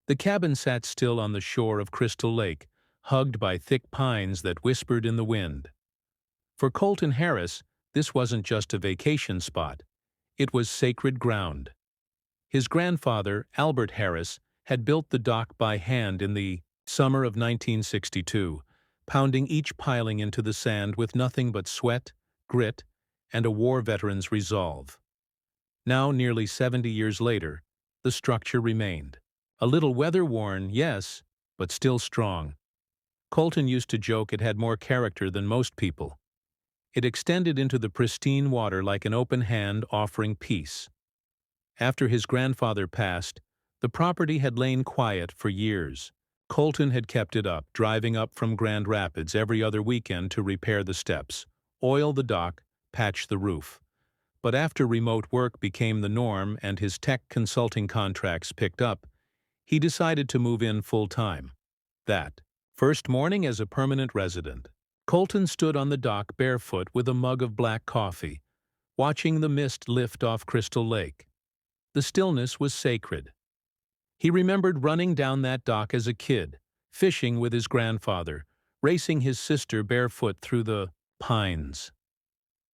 The cabin sat still on the shore of Crystal Lake, hugged by thick pines that whispered in the wind. For Colton Harris, this wasn't just a vacation spot. It was sacred ground. His grandfather, Albert Harris, had built the dock by hand in the summer of 1962, pounding each piling into the sand with nothing but sweat, grit, and a war veteran's resolve. Now, nearly 70 years later, the structure remained. A little weather-worn, yes, but still strong. Colton used to joke it had more character than most people. It extended into the pristine water like an open hand offering peace. After his grandfather passed, the property had lain quiet for years. Colton had kept it up, driving up from Grand Rapids every other weekend to repair the steps, oil the dock, patch the roof. But after remote work became the norm and his tech consulting contracts picked up, he decided to move in full-time. That first morning as a permanent resident, Colton stood on the dock barefoot with a mug of black coffee, watching the mist lift off Crystal Lake. The stillness was sacred. He remembered running down that dock as a kid, fishing with his grandfather, racing his sister barefoot through the pines.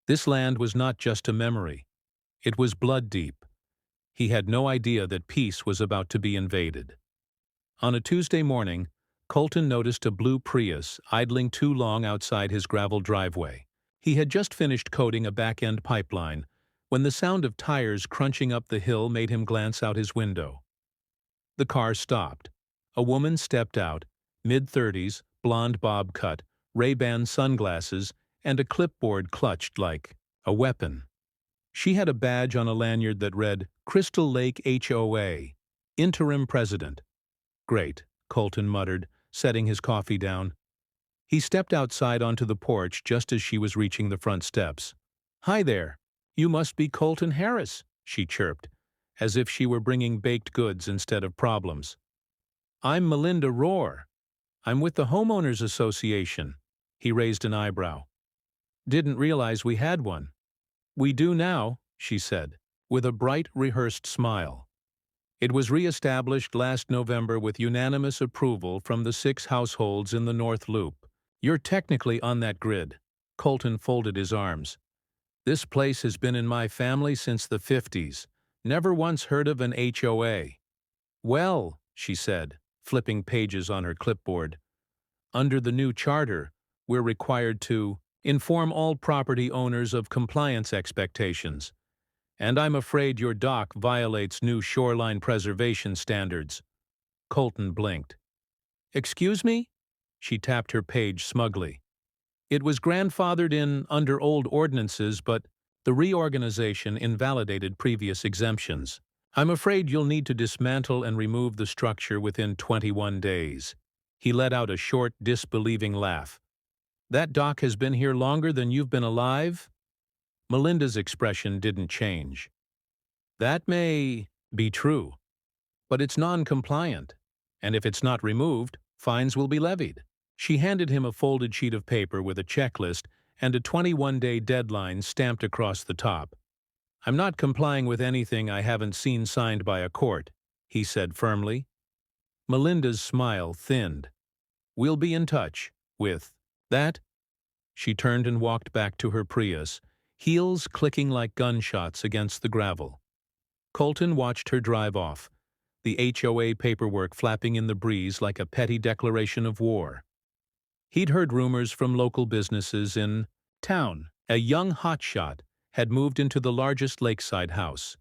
This land was not just a memory. It was blood deep. He had no idea that peace was about to be invaded. On a Tuesday morning, Colton noticed a blue Prius idling too long outside his gravel driveway. He had just finished coating a back-end pipeline when the sound of tires crunching up the hill made him glance out his window. The car stopped. A woman stepped out, mid-30s, blonde bob cut, Ray-Ban sunglasses, and a clipboard clutched like a weapon. She had a badge on a lanyard that read, Crystal Lake HOA, Interim President. Great, Colton muttered, setting his coffee down. He stepped outside onto the porch just as she was reaching the front steps. Hi there. You must be Colton Harris, she chirped, as if she were bringing baked goods instead of problems. I'm Melinda Rohr. I'm with the Homeowners Association. He raised an eyebrow. Didn't realize we had one. We do now, she said, with a bright, rehearsed smile. It was re-established last November with unanimous approval from the 6 households in the North Loop. You're technically on that grid. Colton folded his arms. This place has been in my family since the 50s. Never once heard of an HOA. Well, she said, flipping pages on her clipboard. Under the new charter, we're required to inform all property owners of compliance expectations. And I'm afraid your dock violates new shoreline preservation standards. Colton blinked. Excuse me? She tapped her page smugly. It was grandfathered in under old ordinances, but the reorganization invalidated previous exemptions. I'm afraid you'll need to dismantle and remove the structure within 21 days. He let out a short, disbelieving laugh. That dock has been here longer than you've been alive? Melinda's expression didn't change. That may be true, but it's non-compliant, and if it's not removed, fines will be levied. She handed him a folded sheet of paper with a checklist and a 21-day deadline stamped across the top. I'm not complying with anything I haven't seen signed by a court, he said firmly. Melinda's smile thinned. We'll be in touch. With that, she turned and walked back to her Prius, heels clicking like gunshots against the gravel. Colton watched her drive off, the HOA paperwork flapping in the breeze like a petty declaration of war. He'd heard rumors from local businesses in town. A young hotshot had moved into the largest lakeside house,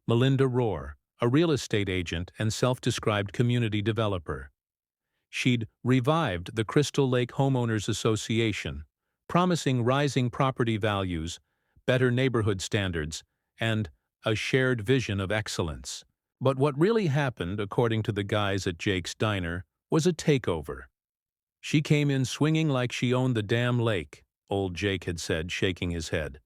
Melinda Rohr, a real estate agent and self-described community developer. She'd revived the Crystal Lake Homeowners Association, promising rising property values, better neighborhood standards, and a shared vision of excellence. But what really happened, according to the guys at Jake's Diner, was a takeover. She came in swinging like she owned the damn lake, old Jake had said, shaking his head.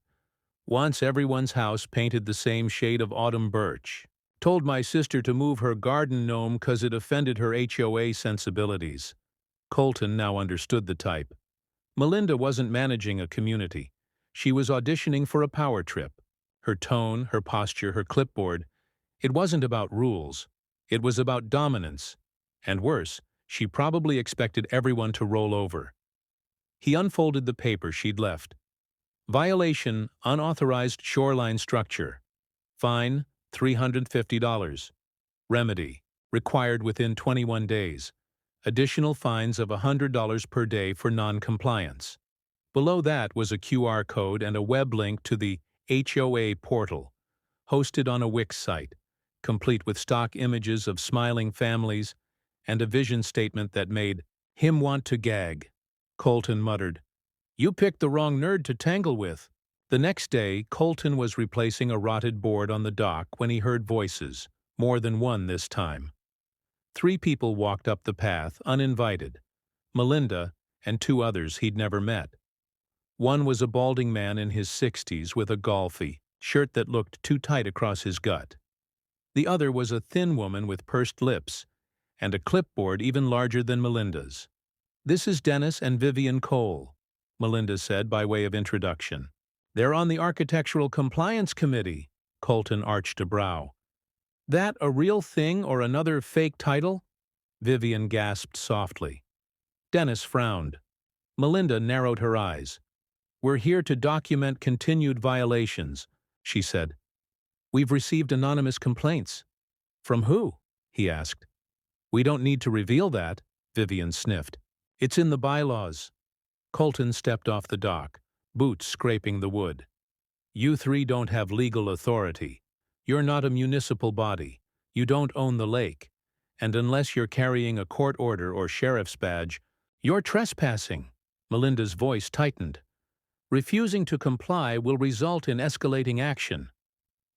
Wants everyone's house painted the same shade of autumn birch. Told my sister to move her garden gnome 'cause it offended her HOA sensibilities. Colton now understood the type. Melinda wasn't managing a community. She was auditioning for a power trip. Her tone, her posture, her clipboard. It wasn't about rules. It was about dominance. And worse, she probably expected everyone to roll over. He unfolded the paper she'd left. Violation, unauthorized shoreline structure. Fine, $350. Remedy, required within 21 days. Additional fines of $100 per day for non-compliance. Below that was a QR code and a web link to the HOA portal, hosted on a Wix site, complete with stock images of smiling families and a vision statement that made him want to gag. Colton muttered, "You picked the wrong nerd to tangle with." The next day, Colton was replacing a rotted board on the dock when he heard voices, more than one this time. 3 people walked up the path, uninvited, Melinda and 2 others he'd never met. One was a balding man in his 60s with a golfy shirt that looked too tight across his gut. The other was a thin woman with pursed lips and a clipboard even larger than Melinda's. "This is Dennis and Vivian Cole," Melinda said by way of introduction. "They're on the Architectural Compliance Committee." Colton arched a brow. "That a real thing or another fake title?" Vivian gasped softly. Dennis frowned. Melinda narrowed her eyes. "We're here to document continued violations," she said. "We've received anonymous complaints." "From who?" he asked. "We don't need to reveal that," Vivian sniffed. "It's in the bylaws." Colton stepped off the dock, boots scraping the wood. "You 3 don't have legal authority. You're not a municipal body. You don't own the lake. And unless you're carrying a court order or sheriff's badge, you're trespassing." Melinda's voice tightened. "Refusing to comply will result in escalating action.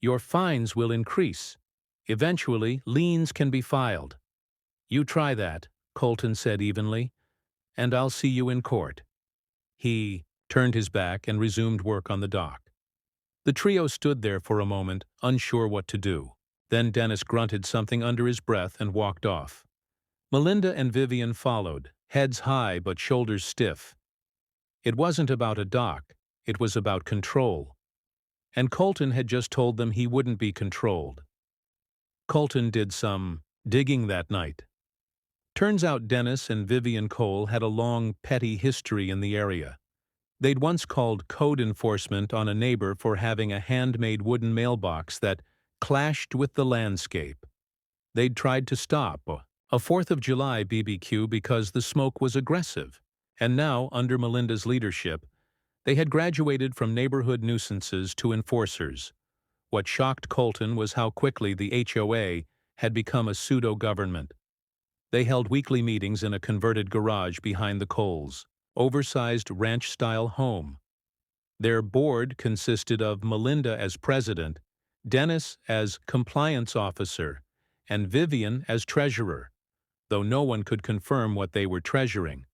Your fines will increase. Eventually, liens can be filed." "You try that," Colton said evenly, "and I'll see you in court." He turned his back and resumed work on the dock. The trio stood there for a moment, unsure what to do. Then Dennis grunted something under his breath and walked off. Melinda and Vivian followed, heads high but shoulders stiff. It wasn't about a dock, it was about control. And Colton had just told them he wouldn't be controlled. Colton did some digging that night. Turns out Dennis and Vivian Cole had a long, petty history in the area. They'd once called code enforcement on a neighbor for having a handmade wooden mailbox that clashed with the landscape. They'd tried to stop a 4th of July BBQ because the smoke was aggressive, and now, under Melinda's leadership, they had graduated from neighborhood nuisances to enforcers. What shocked Colton was how quickly the HOA had become a pseudo-government. They held weekly meetings in a converted garage behind the Coles, oversized ranch-style home. Their board consisted of Melinda as president, Dennis as compliance officer, and Vivian as treasurer, though no one could confirm what they were treasuring.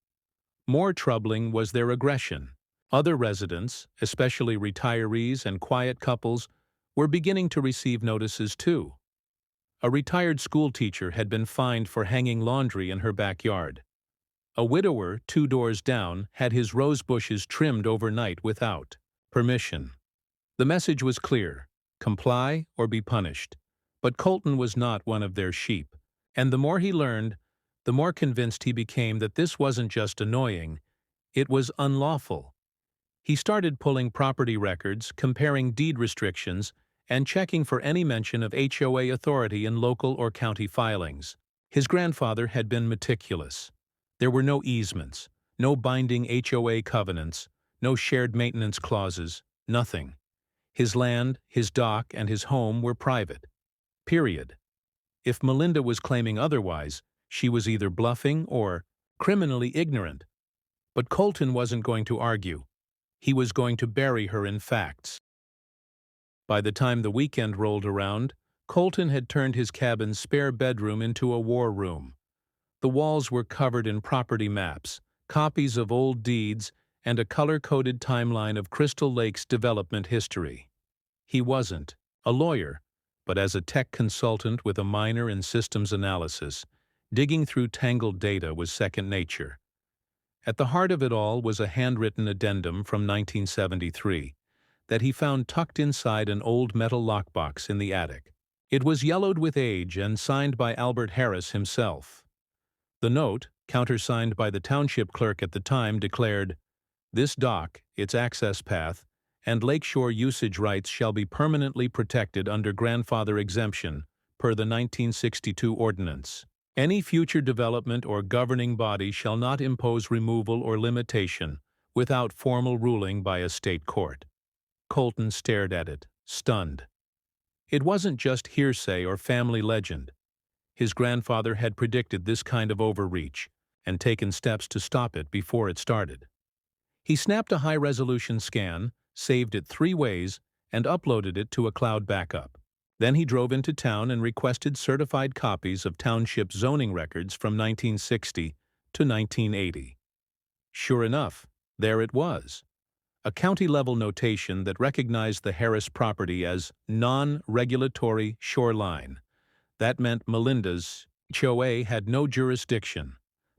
More troubling was their aggression. Other residents, especially retirees and quiet couples, were beginning to receive notices too. A retired schoolteacher had been fined for hanging laundry in her backyard. A widower 2 doors down had his rose bushes trimmed overnight without permission. The message was clear: comply or be punished. But Colton was not one of their sheep, and the more he learned, the more convinced he became that this wasn't just annoying, it was unlawful. He started pulling property records, comparing deed restrictions, and checking for any mention of HOA authority in local or county filings. His grandfather had been meticulous. There were no easements, no binding HOA covenants, no shared maintenance clauses, nothing. His land, his dock, and his home were private. Period. If Melinda was claiming otherwise, she was either bluffing or criminally ignorant. But Colton wasn't going to argue. He was going to bury her in facts. By the time the weekend rolled around, Colton had turned his cabin's spare bedroom into a war room. The walls were covered in property maps, copies of old deeds, and a color-coded timeline of Crystal Lake's development history. He wasn't a lawyer, but as a tech consultant with a minor in systems analysis, digging through tangled data was second nature. At the heart of it all was a handwritten addendum from 1973 that he found tucked inside an old metal lockbox in the attic. It was yellowed with age and signed by Albert Harris himself. The note, countersigned by the township clerk at the time, declared, "This dock, its access path, and lakeshore usage rights shall be permanently protected under grandfather exemption per the 1962 ordinance. Any future development or governing body shall not impose removal or limitation without formal ruling by a state court." Colton stared at it, stunned. It wasn't just hearsay or family legend. His grandfather had predicted this kind of overreach and taken steps to stop it before it started. He snapped a high-resolution scan, saved it 3 ways, and uploaded it to a cloud backup. Then he drove into town and requested certified copies of township zoning records from 1960 to 1980. Sure enough, there it was. A county-level notation that recognized the Harris property as non-regulatory shoreline. That meant Melinda's HOA had no jurisdiction,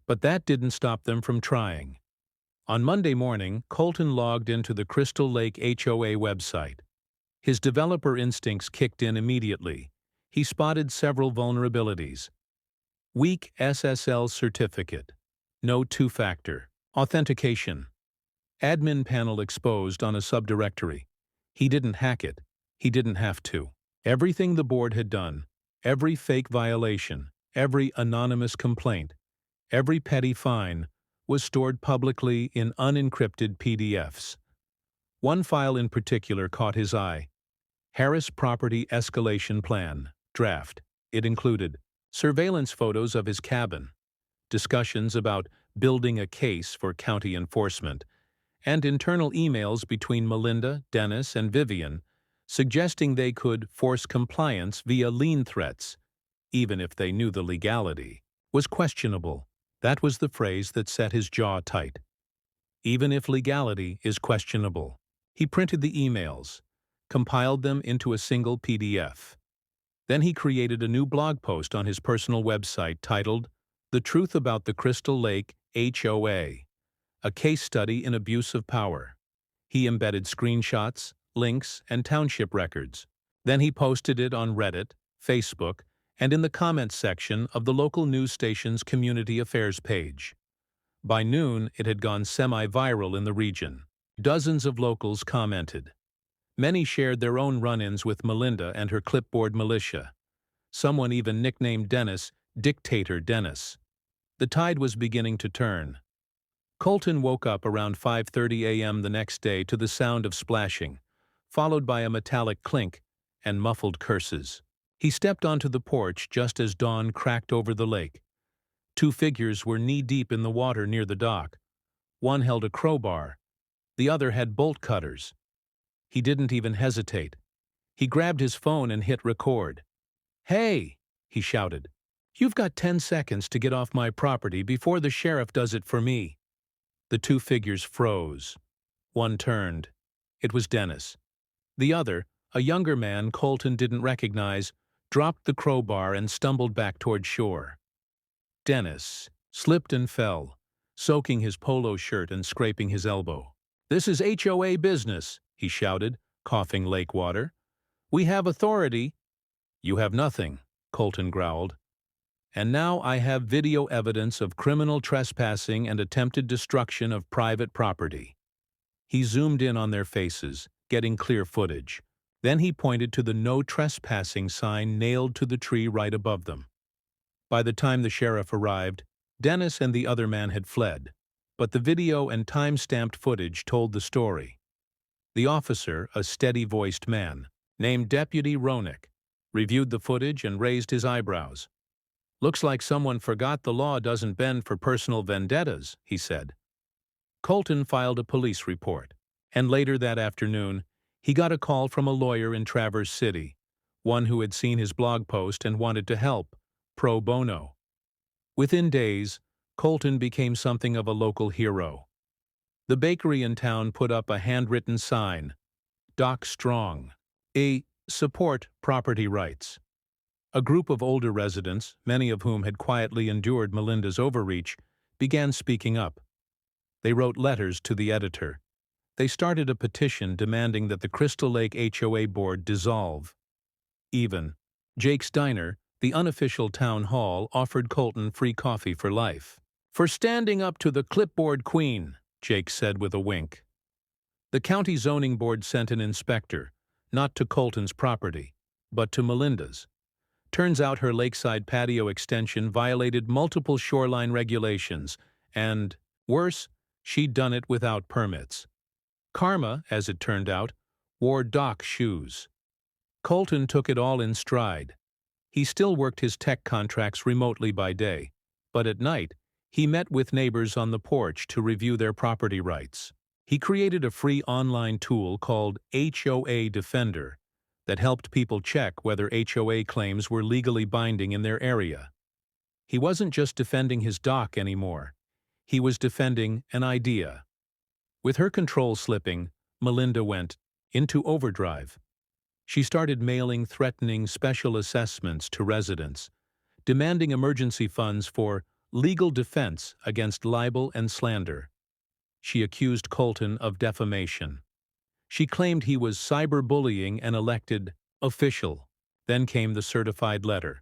but that didn't stop them from trying. On Monday morning, Colton logged into the Crystal Lake HOA website. His developer instincts kicked in immediately. He spotted several vulnerabilities. Weak SSL certificate. No two-factor authentication. Admin panel exposed on a subdirectory. He didn't hack it. He didn't have to. Everything the board had done, every fake violation, every anonymous complaint, every petty fine, was stored publicly in unencrypted PDFs. One file in particular caught his eye. Harris Property Escalation Plan, Draft. It included surveillance photos of his cabin, discussions about building a case for county enforcement, and internal emails between Melinda, Dennis, and Vivian suggesting they could force compliance via lien threats, even if they knew the legality was questionable. That was the phrase that set his jaw tight. Even if legality is questionable. He printed the emails, compiled them into a single PDF. Then he created a new blog post on his personal website titled, "The Truth About the Crystal Lake HOA, a Case Study in Abuse of Power." He embedded screenshots, links, and township records. Then he posted it on Reddit, Facebook, and in the comments section of the local news station's community affairs page. By noon, it had gone semi-viral in the region. Dozens of locals commented. Many shared their own run-ins with Melinda and her clipboard militia. Someone even nicknamed Dennis Dictator Dennis. The tide was beginning to turn. Colton woke up around 5:30 a.m. the next day to the sound of splashing, followed by a metallic clink and muffled curses. He stepped onto the porch just as dawn cracked over the lake. 2 figures were knee-deep in the water near the dock. One held a crowbar. The other had bolt cutters. He didn't even hesitate. He grabbed his phone and hit record. "Hey!" he shouted. "You've got 10 seconds to get off my property before the sheriff does it for me." The 2 figures froze. One turned. It was Dennis. The other, a younger man Colton didn't recognize, dropped the crowbar and stumbled back toward shore. Dennis slipped and fell, soaking his polo shirt and scraping his elbow. "This is HOA business," he shouted, coughing lake water. "We have authority." "You have nothing," Colton growled. "And now I have video evidence of criminal trespassing and attempted destruction of private property." He zoomed in on their faces, getting clear footage. Then he pointed to the no trespassing sign nailed to the tree right above them. By the time the sheriff arrived, Dennis and the other man had fled, but the video and time-stamped footage told the story. The officer, a steady-voiced man, named Deputy Roenick, reviewed the footage and raised his eyebrows. "Looks like someone forgot the law doesn't bend for personal vendettas," he said. Colton filed a police report, and later that afternoon, he got a call from a lawyer in Traverse City, one who had seen his blog post and wanted to help, pro bono. Within days, Colton became something of a local hero. The bakery in town put up a handwritten sign, "Dock Strong," support property rights. A group of older residents, many of whom had quietly endured Melinda's overreach, began speaking up. They wrote letters to the editor. They started a petition demanding that the Crystal Lake HOA board dissolve. Even Jake's Diner, The unofficial town hall offered Colton free coffee for life. "For standing up to the clipboard queen," Jake said with a wink. The county zoning board sent an inspector, not to Colton's property, but to Melinda's. Turns out her lakeside patio extension violated multiple shoreline regulations, and, worse, she'd done it without permits. Karma, as it turned out, wore dock shoes. Colton took it all in stride. He still worked his tech contracts remotely by day, but at night, he met with neighbors on the porch to review their property rights. He created a free online tool called HOA Defender that helped people check whether HOA claims were legally binding in their area. He wasn't just defending his dock anymore. He was defending an idea. With her control slipping, Melinda went into overdrive. She started mailing threatening special assessments to residents, demanding emergency funds for legal defense against libel and slander. She accused Colton of defamation. She claimed he was cyberbullying an elected official. Then came the certified letter.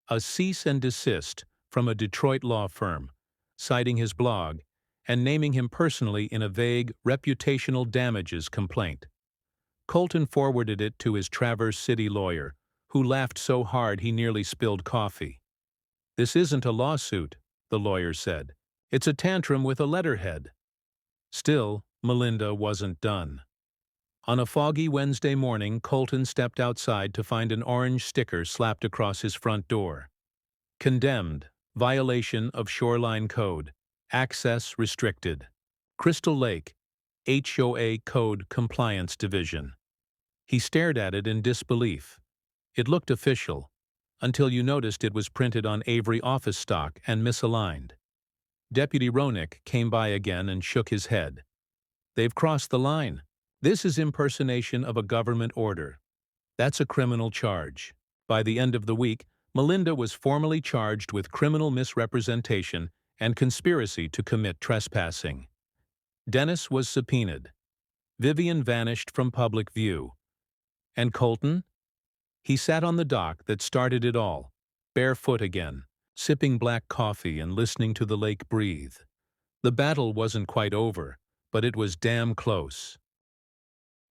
A cease and desist from a Detroit law firm, citing his blog and naming him personally in a vague reputational damages complaint. Colton forwarded it to his Traverse City lawyer, who laughed so hard he nearly spilled coffee. "This isn't a lawsuit," the lawyer said. "It's a tantrum with a letterhead." Still, Melinda wasn't done. On a foggy Wednesday morning, Colton stepped outside to find an orange sticker slapped across his front door. "Condemned. Violation of shoreline code. Access restricted. Crystal Lake, HOA Code Compliance Division." He stared at it in disbelief. It looked official, until you noticed it was printed on Avery office stock and misaligned. Deputy Roenick came by again and shook his head. "They've crossed the line. This is impersonation of a government order. That's a criminal charge." By the end of the week, Melinda was formally charged with criminal misrepresentation and conspiracy to commit trespassing. Dennis was subpoenaed. Vivian vanished from public view. And Colton? He sat on the dock that started it all, barefoot again, sipping black coffee and listening to the lake breathe. The battle wasn't quite over, but it was damn close.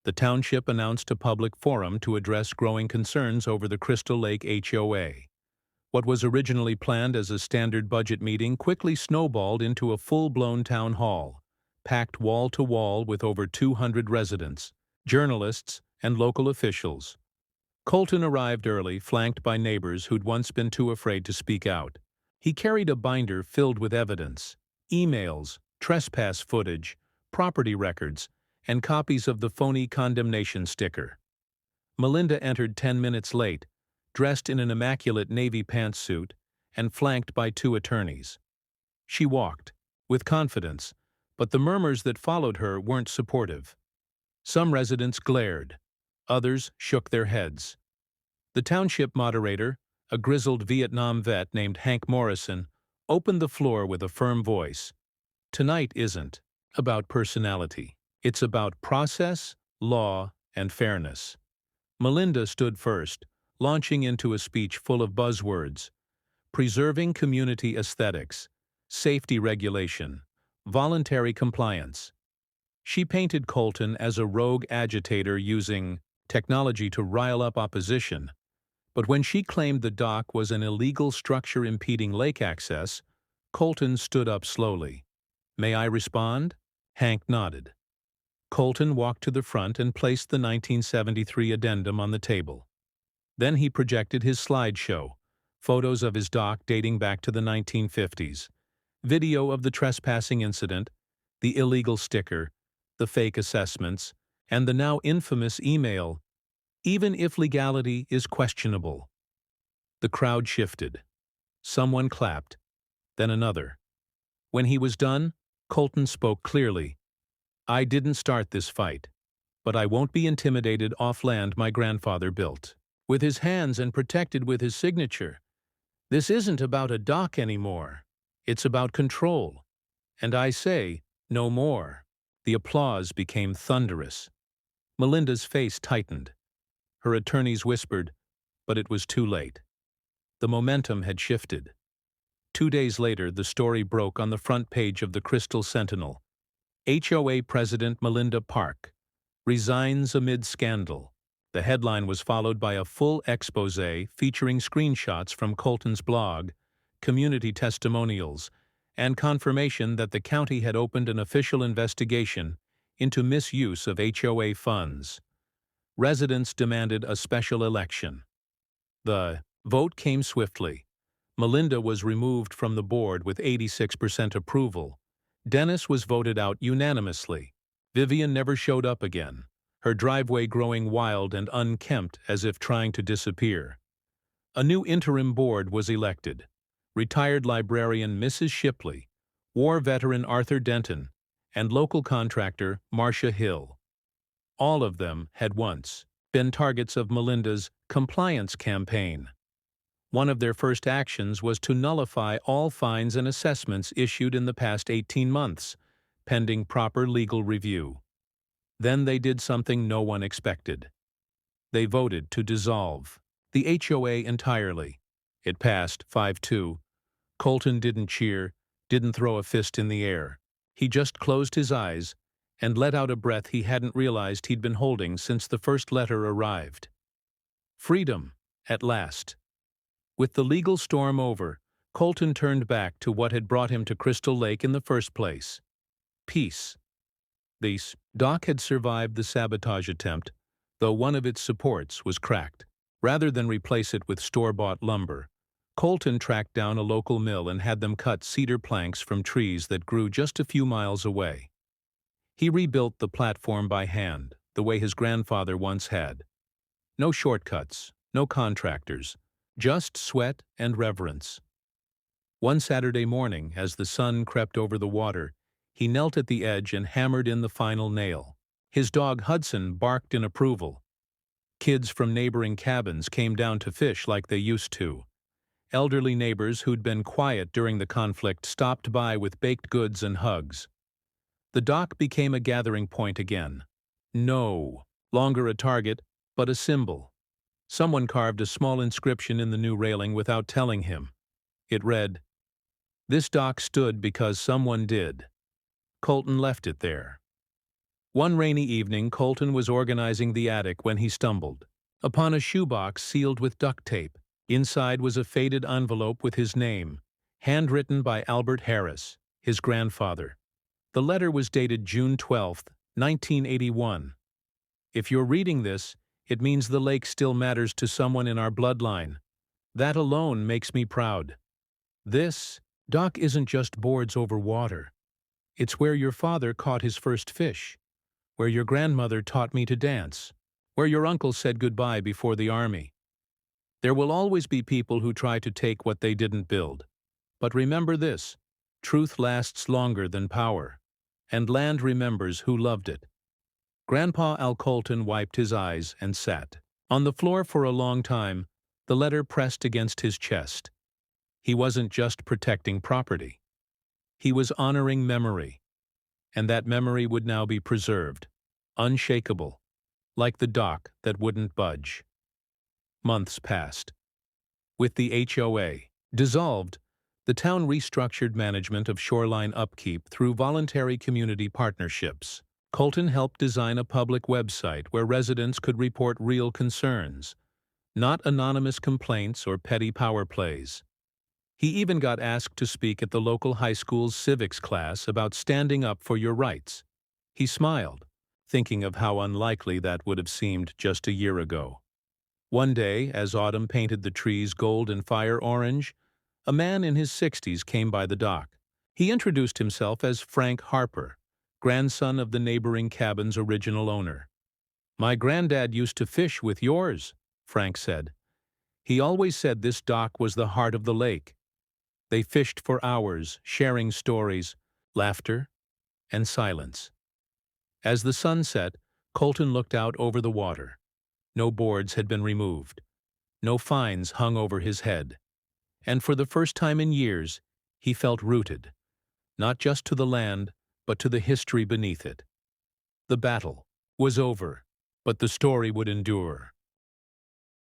The township announced a public forum to address growing concerns over the Crystal Lake HOA. What was originally planned as a standard budget meeting quickly snowballed into a full-blown town hall, packed wall-to-wall with over 200 residents, journalists, and local officials. Colton arrived early, flanked by neighbors who'd once been too afraid to speak out. He carried a binder filled with evidence, emails, trespass footage, property records, and copies of the phony condemnation sticker. Melinda entered 10 minutes late, dressed in an immaculate navy pantsuit and flanked by 2 attorneys. She walked, with confidence, but the murmurs that followed her weren't supportive. Some residents glared. Others shook their heads. The township moderator, a grizzled Vietnam vet named Hank Morrison, opened the floor with a firm voice. "Tonight isn't about personality. It's about process, law, and fairness." Melinda stood first, launching into a speech full of buzzwords: preserving community aesthetics, safety regulation, voluntary compliance. She painted Colton as a rogue agitator using technology to rile up opposition, but when she claimed the dock was an illegal structure impeding lake access, Colton stood up slowly. "May I respond?" Hank nodded. Colton walked to the front and placed the 1973 addendum on the table. Then he projected his slideshow, photos of his dock dating back to the 1950s, video of the trespassing incident, the illegal sticker, the fake assessments, and the now infamous email, "Even if legality is questionable." The crowd shifted. Someone clapped, then another. When he was done, Colton spoke clearly. "I didn't start this fight, but I won't be intimidated off land my grandfather built with his hands and protected with his signature. This isn't about a dock anymore. It's about control. And I say, no more." The applause became thunderous. Melinda's face tightened. Her attorneys whispered, but it was too late. The momentum had shifted. 2 days later, the story broke on the front page of the Crystal Sentinel. HOA President Melinda Park resigns amid scandal. The headline was followed by a full exposé featuring screenshots from Colton's blog, community testimonials, and confirmation that the county had opened an official investigation into misuse of HOA funds. Residents demanded a special election. The vote came swiftly. Melinda was removed from the board with 86% approval. Dennis was voted out unanimously. Vivian never showed up again, her driveway growing wild and unkempt as if trying to disappear. A new interim board was elected. Retired librarian Mrs. Shipley, war veteran Arthur Denton, and local contractor Marcia Hill. All of them had once been targets of Melinda's compliance campaign. One of their first actions was to nullify all fines and assessments issued in the past 18 months, pending proper legal review. Then they did something no one expected. They voted to dissolve the HOA entirely. It passed 5-2. Colton didn't cheer, didn't throw a fist in the air. He just closed his eyes and let out a breath he hadn't realized he'd been holding since the first letter arrived. Freedom, at last. With the legal storm over, Colton turned back to what had brought him to Crystal Lake in the first place. Peace. The dock had survived the sabotage attempt, though one of its supports was cracked. Rather than replace it with store-bought lumber, Colton tracked down a local mill and had them cut cedar planks from trees that grew just a few miles away. He rebuilt the platform by hand, the way his grandfather once had. No shortcuts, no contractors, just sweat and reverence. One Saturday morning, as the sun crept over the water, he knelt at the edge and hammered in the final nail. His dog Hudson barked in approval. Kids from neighboring cabins came down to fish like they used to. Elderly neighbors who'd been quiet during the conflict stopped by with baked goods and hugs. The dock became a gathering point again. No longer a target, but a symbol. Someone carved a small inscription in the new railing without telling him. It read, "This dock stood because someone did." Colton left it there. One rainy evening, Colton was organizing the attic when he stumbled upon a shoebox sealed with duct tape. Inside was a faded envelope with his name, handwritten by Albert Harris, his grandfather. The letter was dated June 12, 1981. If you're reading this, it means the lake still matters to someone in our bloodline. That alone makes me proud. This dock isn't just boards over water. It's where your father caught his first fish, where your grandmother taught me to dance, where your uncle said goodbye before the army. There will always be people who try to take what they didn't build. But remember this, truth lasts longer than power, and land remembers who loved it. Grandpa Al Colton wiped his eyes and sat on the floor for a long time, the letter pressed against his chest. He wasn't just protecting property. He was honoring memory, and that memory would now be preserved, unshakable, like the dock that wouldn't budge. Months passed. With the HOA dissolved, the town restructured management of shoreline upkeep through voluntary community partnerships. Colton helped design a public website where residents could report real concerns, not anonymous complaints or petty power plays. He even got asked to speak at the local high school's civics class about standing up for your rights. He smiled, thinking of how unlikely that would have seemed just a year ago. One day, as autumn painted the trees gold and fire orange, a man in his 60s came by the dock. He introduced himself as Frank Harper, grandson of the neighboring cabin's original owner. "My granddad used to fish with yours," Frank said. "He always said this dock was the heart of the lake." They fished for hours, sharing stories, laughter, and silence. As the sun set, Colton looked out over the water. No boards had been removed. No fines hung over his head. And for the first time in years, he felt rooted, not just to the land, but to the history beneath it. The battle was over, but the story would endure.